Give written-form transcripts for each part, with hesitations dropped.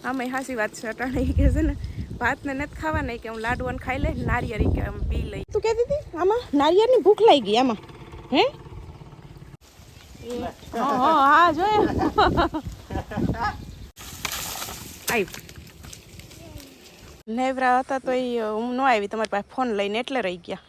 આમે હાસી વાત છે અટાણે કે છે ને ભાત ને નથી ખાવા નહીં કે હું લાડવાને ખાઈ લે નારિયેળ કે પી લઈ તું કહેતી હતી આમાં નારિયેળની ભૂખ લાગી ગઈ આમાં હે હા જોયે આઈ નેવરા હતા તો એ હું ન આવી તમારી પાસે ફોન લઈને એટલે રહી ગયા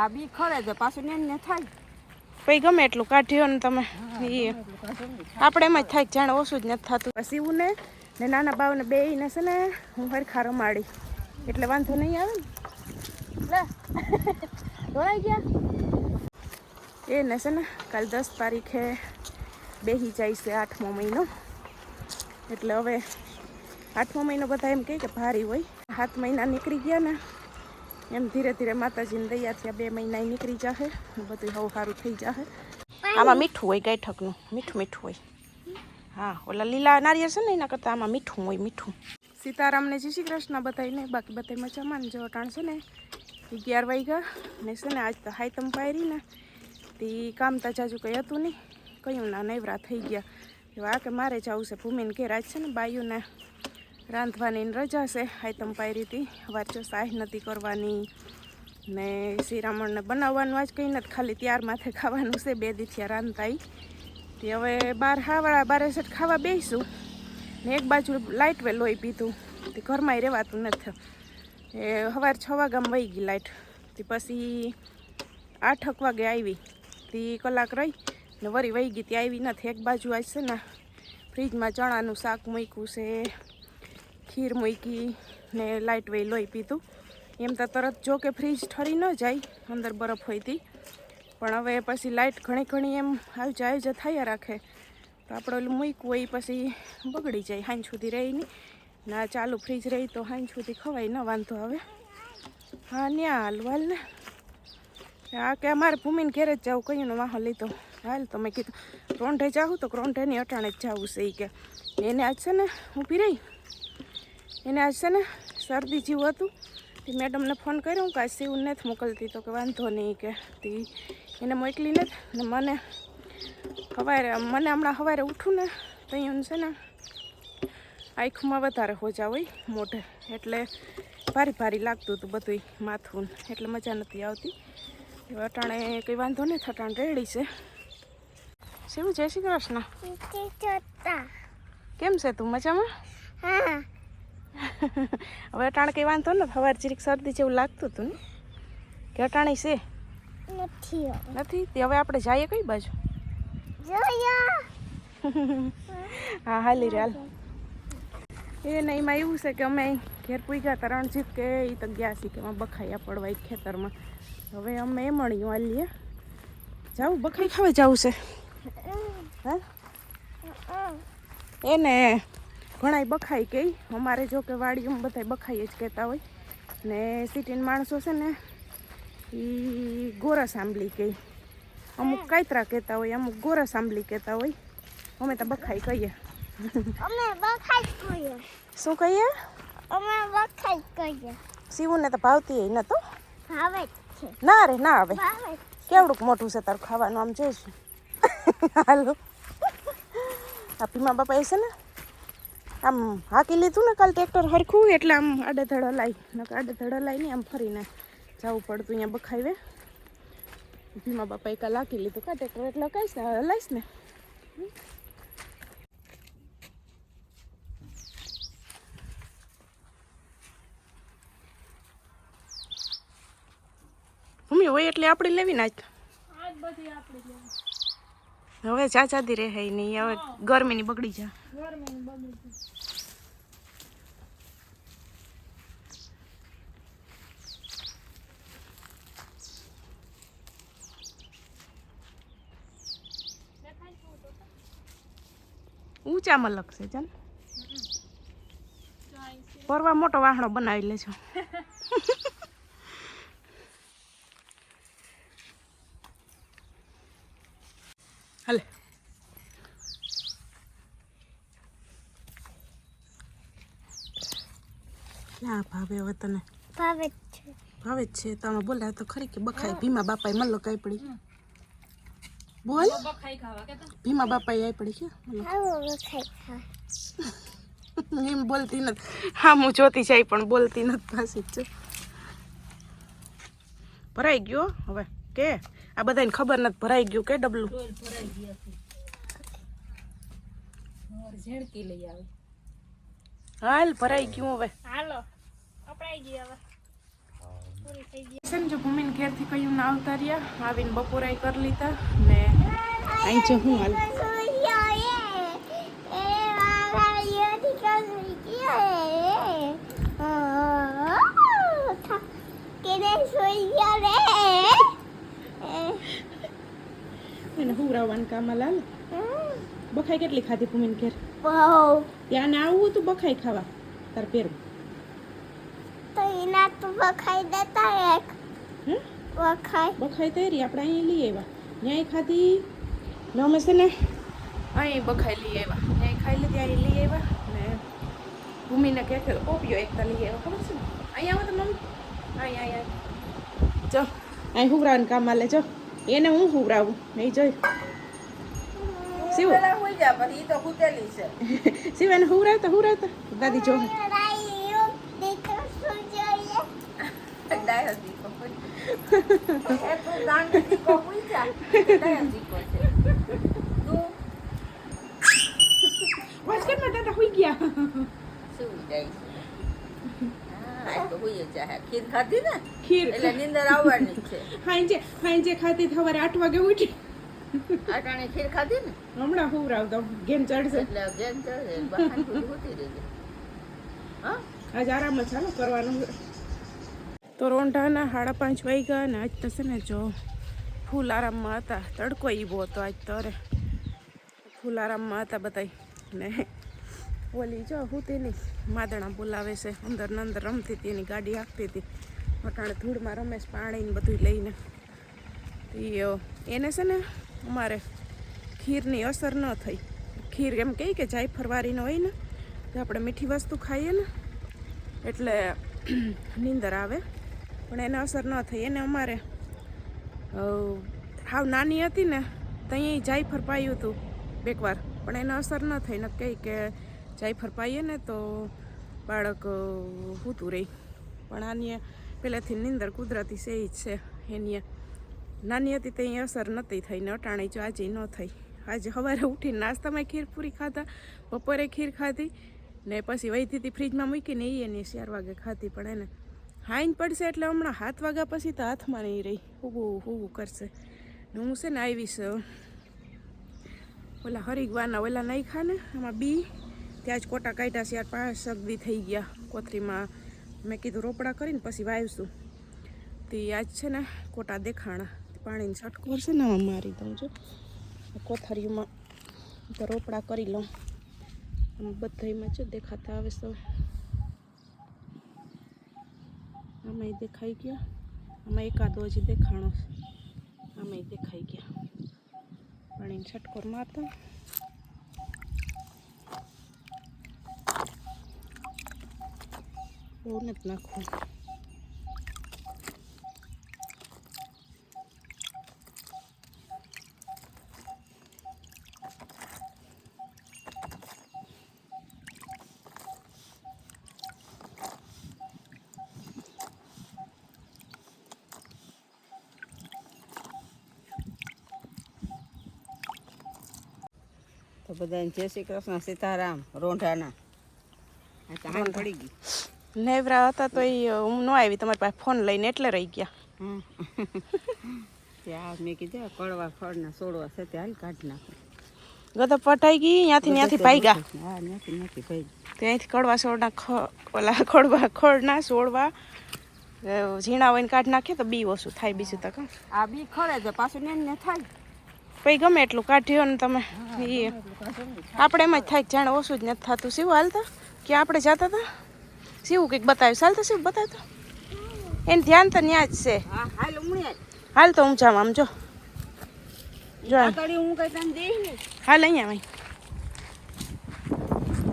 આ બી ખરે છે પાછું ને થાય પછી ગમે એટલું કાઢ્યો ને તમે આપણે એમ જ થાય જાણે ઓછું જ નથી થતું પછી એવું ને નાના બાવને બે ને છે ને હું હરખા રમાડી એટલે વાંધો નહીં આવે ને ઢોળાઈ ગયા એને છે ને કાલ 10 તારીખે બેસી જાય છે 8મો મહિનો એટલે હવે 8મો મહિનો બધા એમ કહે કે ભારી હોય 7 મહિના નીકળી ગયા ને એમ ધીરે ધીરે માતાજીને દયાથી 2 મહિના નીકળી જશે બધું હવે સારું થઈ જશે આમાં મીઠું હોય ગાયઠકનું મીઠું મીઠું હોય હા ઓલા લીલા નારિયેળ છે ને એના કરતાં આમાં મીઠું હોય મીઠું સીતારામને જય શ્રી કૃષ્ણ બધાને બાકી બધા મજામાં જો અટાણ છે ને 11 વાગ્યા ને છે ને આજ તો હાયતમ પાયરી ને તે કામ તો જાજુ કંઈ હતું નહીં કયું ના નવરા થઈ ગયા એવા કે મારે જવું છે ભૂમિને ઘેર આજ છે ને બાયુને રાંધવાની રજા છે હાયતમ પાયરી હતી વાર જો સાહ નથી કરવાની ને શ્રીરામણને બનાવવાનું આજ કંઈ નથી ખાલી ત્યાર માથે ખાવાનું છે 2 દીથી રાંધતા તે હવે 12 સેટ ખાવા બેસીશું ને એક બાજુ લાઇટ વે લોહી પીધું તે ઘરમાં રહેવાતું નથી એ સવારે 6 વાગ્યામાં વહી ગઈ લાઇટ તે પછી 8 વાગે આવી તે કલાક રહી ને વળી વહી ગઈ તે આવી નથી એક બાજુ આજ છે ને ફ્રીજમાં ચણાનું શાક મૂક્યું છે ખીર મૂકી ને લાઇટ વે લોહી પીધું એમ તો તરત જો કે ફ્રીજ ઠરી ન જાય અંદર બરફ હોય હતી પણ હવે પછી લાઇટ ઘણી એમ આવજા થયા રાખે તો આપણે ઓલું મૂક્યું હોય પછી બગડી જાય સાંજ સુધી રહી નહીં ના ચાલુ ફ્રીજ રહી તો સાંજ સુધી ખવાય ન વાંધો હવે હા ન્યા હાલવાલ ને આ કે અમારે ભૂમિને ઘેરે જ જવું કયું ને વાહન લીધો હાલ તો મેં કીધું ક્રોંઢે જાઉં તો ક્રોંઢેની અટાણે જ જવું છે એ કે એને આજ છે ને ઊભી રહી એને આજ છે ને શરદી જેવું હતું તે મેડમને ફોન કર્યો કે આજ શિવને નથી મોકલતી તો કે વાંધો નહીં કે તે એને મોકલી નથી ને મને હમણાં સવારે ઉઠું ને તો અહીંયા છે ને આંખમાં વધારે હોજા હોય મોઢે એટલે ભારી લાગતું હતું બધું માથું એટલે મજા નથી આવતી અટાણે કંઈ વાંધો નહીં અટાણે રેડી છે શિવ જય શ્રી કૃષ્ણ કેમ છે તું મજામાં હવે અટાણે કંઈ વાંધો ને સવારે જરીક શરદી જેવું લાગતું હતું ને કે અટાણે છે નથી તે હવે આપણે જઈએ કઈ બાજુ હા હાલી રે હાલ એ નહીં એમાં એવું છે કે અમે ઘેર પૂગ્યા હતા રણજીત કે એ તો ગયા છે કે એમાં બખાયા પડવા ખેતરમાં હવે અમે મળ્યું હાલીએ જાવું બખાઈ ખાવા જવું છે હા એને ઘણાય બખાઈ કહી અમારે જો કે વાડીઓમાં બધા બખાઈ જ કહેતા હોય ને સિટીના માણસો છે ને એ ગોરસ આંબલી કહી અમુક કાયતરા કહેતા હોય અમુક ગોરસ આંબલી કહેતા હોય અમે તો બખાઈ કહીએ શું કહીએ શિવુને તો ભાવતી એ નતો ના રે ના આવે કેવડુંક મોટું છે તારું ખાવાનું આમ જોઈશું હાલો આ ભીમા બાપા એ છે ને આમ હાકી લીધું ને કાલ ટ્રેક્ટર હરખું એટલે આમ આડેધડ હલાય નહીં આમ ફરીને જવું પડતું અહીંયા બખાઈવે ભીમા બાપા એ કાલ હાકી લીધું કા ટ્રેક્ટર એટલે કહીશ ને હલાઈશ ને મમ્મી હોય એટલે આપણી લેવી ના હવે ચાચાદી રહે નહીં હવે ગરમીની બગડી જા ઊંચામાં લગશે ચાલ પરવા મોટો વાહણો બનાવી લેજો હાલે ક્યાં ભાવે હવે તને ભાવે જ છે તમે બોલ્યા તો ખરી કે બખાય ભીમા બાપાએ મલ્લો કાઈ પડી બોલ બખાઈ ખાવા કે ભીમા બાપા આવી પડી છે એમ બોલતી નથી. હા હું જોતી જાય પણ બોલતી નથી પાછી જ. ભરાઈ ગયો હવે કે આ બધાને ખબર નથી ભરાઈ ગયું કે ડબલું. ભરાઈ ગયા છે. ઝેડકી લઈ આવે. હાલ ભરાઈ ગયું હવે. હાલો અપડાઈ ગઈ હવે. પૂરી થઈ ગઈ. સમજો ભૂમિને ઘેરથી કયું ના આવતા રહ્યા આવીને બપોરાય કરી લીધા ને અહીં છે હું હાલ એને હુવરાવવાનું કામ લાલ. બખાઈ કેટલી ખાધી ભૂમિને ઘેર? ત્યાં ને આવવું તું બખાઈ ખાવા તાર પેર બખાઈ તૈયારી આપણે અહીં લઈ આવ્યા ન્યાય ખાધી ને અમે છે ને અહીં બખાઈ લઈ આવ્યા ન્યાય ખાઈ લીધી અહીં લઈ આવ્યા ને ભૂમિને કે ઓપિયો એકતા લઈ આવ્યા ખબર છે ને અહીં આવો તો મમ્મી અહીં અહીં જો અહીં હુવરાવાનું કામ આલે જો એને હું હુવરાવું નહીં જોઈ શિવ શિવ એને હુવરાવતા દાદી જો દાદા હોઈ ગયા ખીર ખાધી ને ખીર એટલે નીંદર આવવાની છે. હાંજે ખાતી સવારે 8 વાગે ઉઠી આટાણે ખીર ખાધી ને હમણાં હુવરાવતો ગેમ ચડશે એટલે જેમ ચડે બહાર હોતી રહેજે. હા આજ આરામ જ ચાલો કરવાનું તો રોંઢાના 5:30 વાગ્યા ને આજ તો છે ને જો ફૂલ આરામમાં હતા. તડકો ઈવો હતો આજ તો અરે ફૂલ આરામમાં હતા બધાય ને ઓલી જો હું તેની માદણા બોલાવે છે અંદર ને અંદર રમતી હતી એની ગાડી આપતી હતી અટાણે ધૂળમાં રમેશ પાણી ને બધું લઈને એને છે ને અમારે ખીરની અસર ન થઈ. ખીર એમ કહે કે જાયફળવાળીનો હોય ને તો આપણે મીઠી વસ્તુ ખાઈએ ને એટલે નીંદર આવે પણ એને અસર ન થઈ. એને અમારે હાવ નાની હતી ને ત્યાં જાયફળ પાયું હતું બેકવાર પણ એને અસર ન થઈ ને કહી કે જાયફળ પાઈએ ને તો બાળક સૂતું રહી પણ આની પહેલાંથી નીંદર કુદરતી છે જ છે. એની નાની હતી ત્યાં અસર નહોતી થઈ ને અટાણે જો આજે ન થઈ. આજે સવારે ઉઠીને નાસ્તામાં ખીર પૂરી ખાધા બપોરે ખીર ખાધી ને પછી વહીથી હતી ફ્રીજમાં મૂકીને એને 4 વાગે ખાધી પણ એને હાઈન પડશે એટલે હમણાં 7 વાગ્યા પછી તો હાથમાં નહીં રહી હુવું કરશે. હું છે ને આવીશ ઓલા હરિગવારના ઓલા નહીં ખાને આમાં બી ત્યાં જ કોટા કાઢ્યા છે. 5 સગદી થઈ ગયા કોથરીમાં. મેં કીધું રોપડા કરીને પછી વાવીશું તે આજ છે ને કોટા દેખાણા પાણીની છટકોર છે ને મારી દઉં છું કોથરીમાં તો રોપડા કરી લઉં. બધામાં જો દેખાતા આવે તો આમાં દેખાઈ ગયા આમાં એકાદો હજી દેખાણો આમાં દેખાઈ ગયા પાણીની છટકોર મારતા બહુ નથી નાખવું. તો બધાને જય શ્રી કૃષ્ણ સીતારામ રોંઢાના. હાલ પડી ગઈ નેવરા હતા તો હું ન આવી તમારી પાસે ફોન લઈને એટલે રહી ગયા. ત્યાં મેં કીધું કડવા ફળના છોડવા છે તે હાલ કાઢી નાખો. ગદપ પટાઈ ગઈ ત્યાંથી ભાગ્યા. હા ત્યાંથી ભાઈ ત્યાંથી કડવા છોડના ઓલા ખડના છોડવા ઝીણા હોય ને કાઢી નાખીએ તો બી ઓછું થાય. બીજું તો કાં આ બી ખરે છે પાછું ને થાય પછી ગમે એટલું કાઢ્યો ને તમે એ આપણે એમ જ થાય જાણે ઓછું જ નથી થતું. શું હાલતા કે આપણે જતા હતા શું કંઈક બતાવ્યું ચાલતા શું બતાવતો એને ધ્યાન તો ત્યાં જ છે. હાલ તો હું જામ આમ જો જો હું કઈ તને દઈ ને હાલ અહીંયા ભાઈ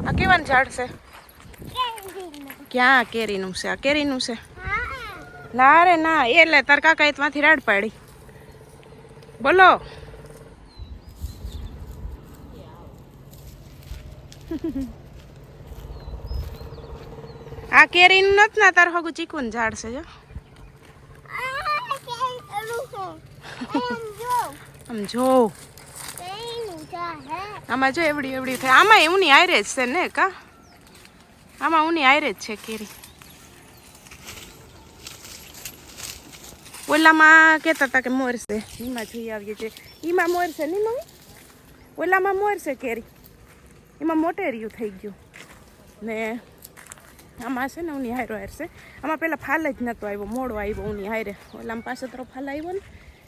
આ કેવાનું ઝાડ છે? ક્યાં કેરીનું છે? આ કેરીનું છે? ના રે ના એટલે તાર કાકા એમાંથી રાડ પાડી બોલો આ કેરીનું નથી ના તાર હગું ચીકુનું ઝાડ છે જો આમ જો આમાં જો એવડી એવડી થાય આમાં ઊની આયરેજ છે ને કા આમાં ઊની આયરેજ છે કેરી ઓલામાં કહેતા હતા કે મોર છે એમાં જોઈ આવીએ છીએ એમાં મોર છે નહીં મમ્મી ઓલામાં મોર છે કેરી એમાં મોટેરિયું થઈ ગયું ને આમાં છે ને ઊની હાયરો હાર છે આમાં પહેલાં ફાલ જ નહોતો આવ્યો મોડો આવ્યો ઊની હાયરે ઓલામાં પાસે તરફ ફાલ આવ્યો ને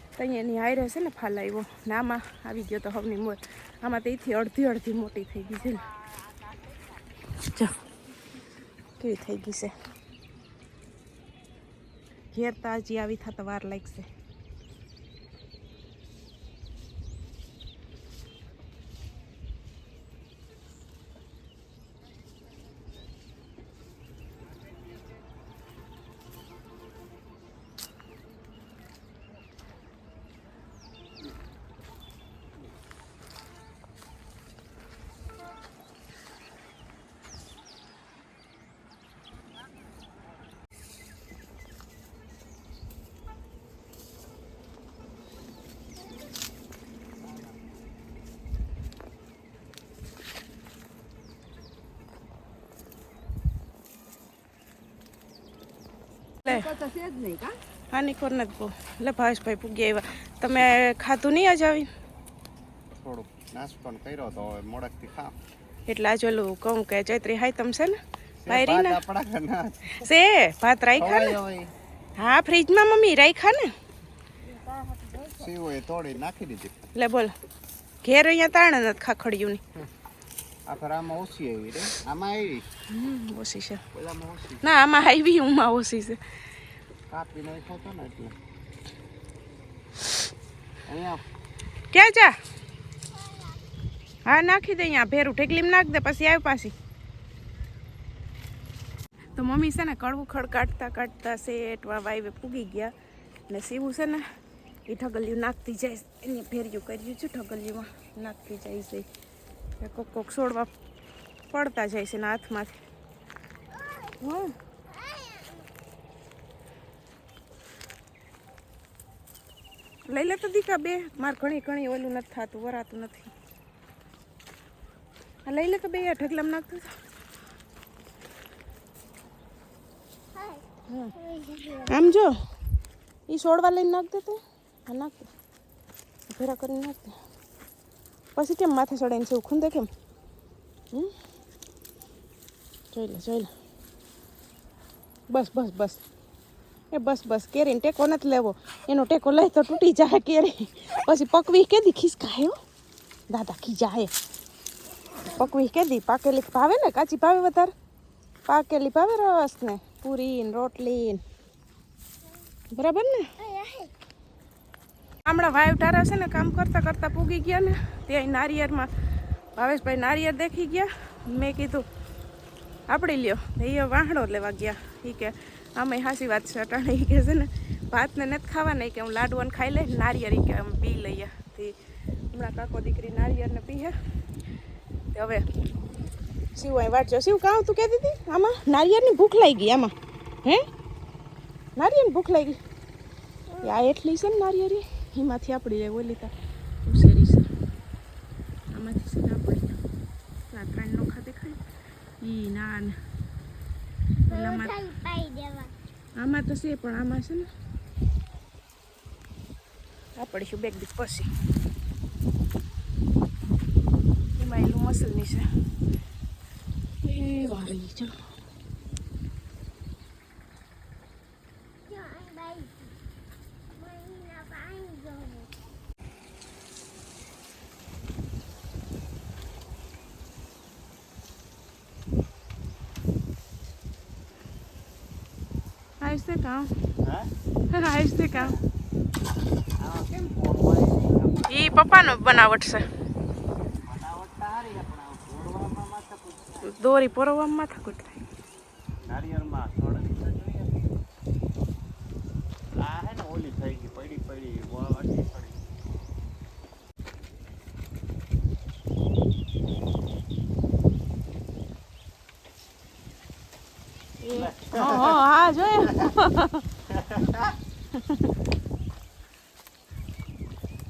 તો અહીંયા એની હાયરે છે ને ફાલ આવ્યો ને આમાં આવી ગયો તો હવની મોર આમાં તો એથી અડધી અડધી મોટી થઈ ગઈ છે ને જો કેવી થઈ ગઈ છે ઘેર તાજી આવી થતા વાર લાગશે તો છે જ નહીં કા હાની ખોર નથી બહુ એટલે ભાવેશભાઈ પૂગી આવ્યા તમે ખાધું નહીં આજ આવી થોડુંક નાસ્તો કર્યો તો હવે મોડકથી ખા એટલે આજ ઓલું કહું કે ચૈત્રી હાય તમ છે ને બાયરી ને આપણા ઘરના છે ભાત રાખ્યા ને હોય હા ફ્રીજમાં મમ્મી રાખ્યા ને સીવો એ તોડી નાખી દીધી એટલે બોલ ઘેર અહીંયા તાણે નથી ખાખડ્યું ની આ ફર આમાં ઓછી આવી રે આમાં આવી ઓછી છે પેલામાં ઓછી ના આમાં આવી ઉમાં ઓછી છે કાપી નાખ્યો તો ને એટલે અહીંયા ક્યાં જા હા નાખી દે અહીંયા ભેરું ઢેકલીમાં નાખ દે પછી આવી પાછી તો મમ્મી છે ને કડવું ખડ કાઢતા કાઢતા શેટવા વાઈવે પૂગી ગયા ને સીવું છે ને એ ઢગલિયું નાખતી જાય એને ભેર્યું કર્યું છે ઢગલિયુંમાં નાખતી જાય છે કોક કોક છોડવા પડતા જાય છે ને હાથમાંથી હા લઈ લે તો દીકા બે મારે ઘણી ઘણી ઓલું નથી થતું વરાતું નથી આ લઈ લે તો બે આ ઢગલામાં નાખતું આમ જો એ છોડવા લઈને નાખ દે તો હા નાખ દે ભેરા કરીને નાખ દે પછી કેમ માથે ચડાઈને છે ખૂંદે કેમ જોઈ લે બસ બસ બસ એ બસ બસ કેરીને ટેકો નથી લેવો એનો ટેકો લઈ તો તૂટી જાય કેરી પછી પકવી કેદી ખિસકાય હો દાદા ખીજાય પકવી કેદી પાકેલી ભાવે ને કાચી ભાવે વધારે પાકેલી ભાવે રસ ને પૂરી ને રોટલી બરાબર ને હમણાં વાઈવ ટારા છે ને કામ કરતા કરતા પૂગી ગયા ને ત્યાં નારિયેરમાં ભાવેશભાઈ નારિયેર દેખી ગયા મેં કીધું આપણી લ્યો એ વાહણો લેવા ગયા એ કે આમાં હાસી વાત છે અટાણે એ કે છે ને ભાતને નથી ખાવા નહીં કે હું લાડવાને ખાઈ લે નારિયેર કે આમ પી લઈએ તે હમણાં કાકો દીકરી નારિયેરને પીએ તે હવે શિવ અહીં વાંચજો શિવ કાં તું કહેતી હતી આમાં નારિયેરની ભૂખ લાગી ગઈ આમાં હે નારિયેરની ભૂખ લાગી આ એટલી છે ને નારિયેરી એમાંથી આપણી જાય ઓલી તા ઉશેરી છે આમાંથી છે ને આપણી આ ત્રણ નોખા દેખાય ઈ ના ને આમાં તો છે પણ આમાં છે ને આપણીશું બેગ દી પછી એમાં એલું મસલની છે એ વાળી ચલો આઈસે કામ આઈસે કામ એ પપ્પાનો બનાવટ છે દોરી પોરવામાં માથાકૂટ થાય નારિયેળમાં થોડી જોઈએ આ હે ને ઓલી થઈ ગઈ પડી પડી અડધી પડી હા જોયે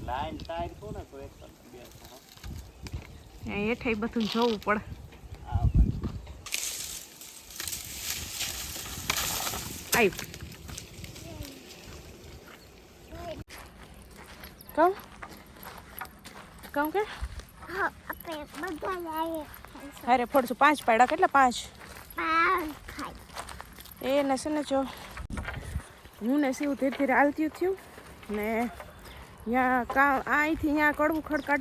લાઈન ટાયર કોને તો એક બે હેઠે બધું જોવું પડે. આ આવ કહું કે અરે ફોડશું 5 પાડા. કેટલા 5? એને છે ને જો હું ને શિવ ધીરે ધીરે હાલતી થયું ને ત્યાં અહીંથી ત્યાં કડવું ખડ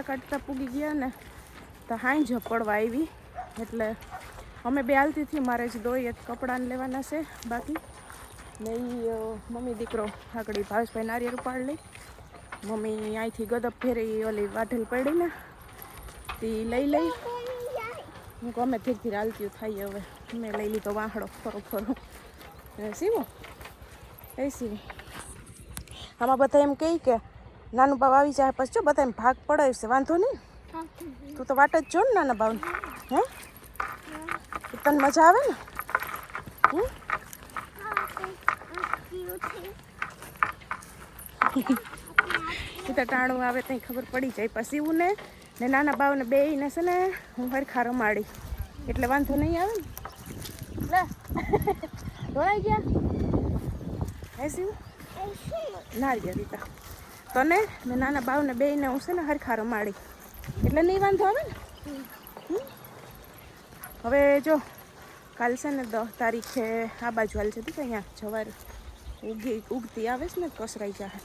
કાઢતા પૂગી ગયા ને તો હાંજ પડવા આવી. એટલે અમે બે હાલતી હતી. મારે જ દોઈ કપડાને લેવાના છે બાકી ને એ મમ્મી દીકરો આગળ ભાવેશભાઈ નારિયેળ ઉપાડ લઈ. મમ્મી અહીંથી ગદપ ફેરી ઓલી વાઢેલ પડી ને તે લઈ હું ગમે ધીરે ધીરે હાલતી થાય. હવે મેં લઈ લીધો વાહડો ફરો સીવો એ સીવી. આમાં બધા એમ કહે કે નાનું બાવ આવી જાય પછી જો બધા એમ ભાગ પડાવશે. વાંધો નહીં, તું તો વાટ જ જો ને નાના બાવને. હે તને મજા આવે ને? એ તો ટાણું આવે ત્યાં ખબર પડી જાય. પછી હું ને નાના બાવને બેયને છે ને હું હરખા રમાડી એટલે વાંધો નહીં આવે ને. લે ઢોળાઈ ગયા હે શિવ નારિયેળ દીધા તને ને નાના બાવને બેયને હું છે ને હરખા રમાડી એટલે નહીં વાંધો આવે ને. હવે જો કાલ છે ને 10 તારીખે આ બાજુ હાલ છે તો અહીંયા જવાર ઉગતી આવે છે ને કસરાઈ જાય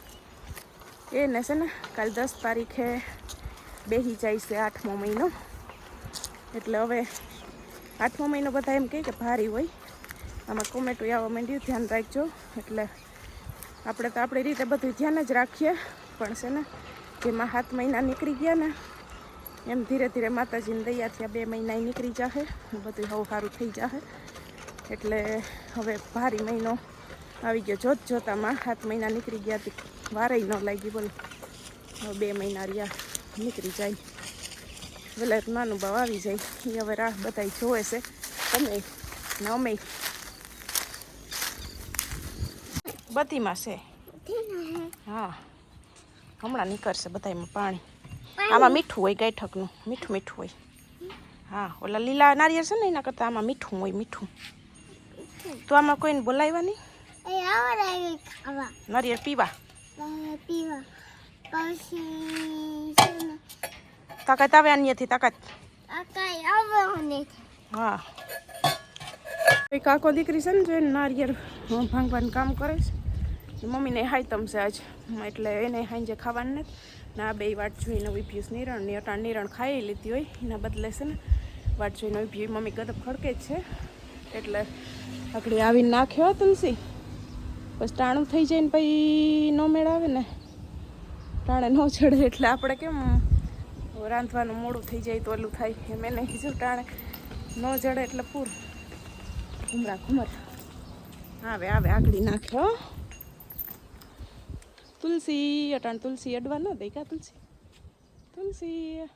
એને છે ને કાલ 10 તારીખે બેસી જાય છે 8મો મહિનો. એટલે હવે 8મો મહિનો બધા એમ કહે કે ભારી હોય. આમાં કોમેટું આવવા માંડ્યું, ધ્યાન રાખજો. એટલે આપણે તો આપણી રીતે બધું ધ્યાન જ રાખીએ પણ છે ને જેમાં 7 મહિના નીકળી ગયા ને એમ ધીરે ધીરે માતાજીની દયાથી આ 2 મહિના નીકળી જશે બધું હવે સારું થઈ જશે. એટલે હવે ભારી મહિનો આવી ગયો. જોતામાં 7 મહિના નીકળી ગયા હતી વારેય ન લાગી. બોલો હવે 2 મહિના રહ્યા નીકળી જાય. ભલે નાનું બાવ આવી જાય એ હવે રાહ બધા જોવે છે. તમે ને અમે બતીમાં છે. હા હમણાં નીકળશે બધામાં પાણી. આમાં મીઠું હોય ગાયઠકનું મીઠું હોય. હા ઓલા લીલા નારિયેળ છે ને એના કરતાં આમાં મીઠું હોય મીઠું. તો આમાં કોઈને બોલાવ્યા નહીં નારિયેળ પીવા. તાકાત આવે આની તાકાત. હા કાકો દીકરી છે ને જોઈને નારિયેળ ભાંગવાનું કામ કરે છે. મમ્મીને હાઈતમ છે આજ એટલે એને સાંજે ખાવાનું નથી ને આ 2 વાટ જોઈને ઉભ્યું નિરણ અટાણ નિરણ ખાઈ લીધી હોય એના બદલે છે ને વાટ જોઈને ઉભ્યું. મમ્મી ગદપ ખડકે જ છે એટલે આગળ આવીને નાખ્યો તુલસી. પછી ટાણું થઈ જાય ને પછી ન મેળ આવે ને ટાણે ન ચડે એટલે આપણે કેમ રાંધવાનું મોડું થઈ જાય તો ઓલું થાય એમ. એને કીધું ટાણે ન જડે એટલે પૂર ઘુમર આવે આગળ નાખ્યો. તુલસી અટાણ તુલસી અડવા ન દઈ કા તુલસી